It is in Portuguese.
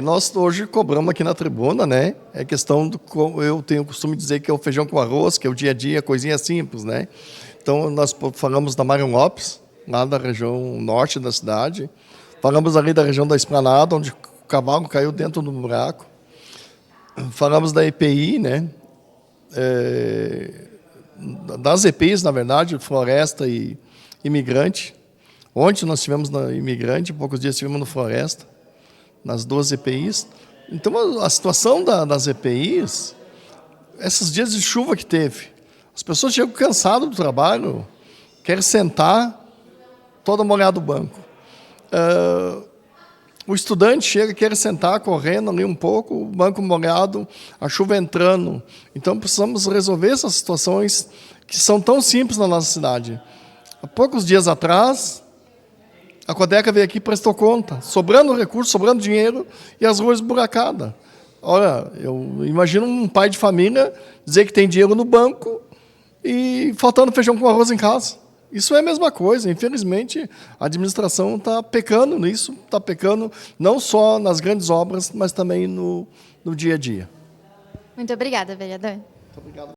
Nós hoje cobramos aqui na tribuna, né? É questão do... Eu tenho o costume de dizer que é o feijão com arroz, que é o dia a dia, coisinha simples, né? Então, nós falamos da Marion Lopes, lá da região norte da cidade. Falamos ali da região da Esplanada, onde o cavalo caiu dentro do buraco. Falamos da EPI, né? Das EPIs, na verdade, Floresta e Imigrante. Ontem nós tivemos na Imigrante, poucos dias tivemos no Floresta, nas duas EPIs. Então, a situação das EPIs, esses dias de chuva que teve, as pessoas chegam cansadas do trabalho, querem sentar, toda molhada do banco. O estudante chega, quer sentar, correndo ali um pouco, o banco molhado, a chuva entrando. Então, precisamos resolver essas situações que são tão simples na nossa cidade. Há poucos dias atrás, a Codeca veio aqui e prestou conta, sobrando recurso, sobrando dinheiro e as ruas esburacadas. Olha, eu imagino um pai de família dizer que tem dinheiro no banco e faltando feijão com arroz em casa. Isso é a mesma coisa. Infelizmente, a administração está pecando nisso, está pecando não só nas grandes obras, mas também no dia a dia. Muito obrigada, vereador. Muito obrigado.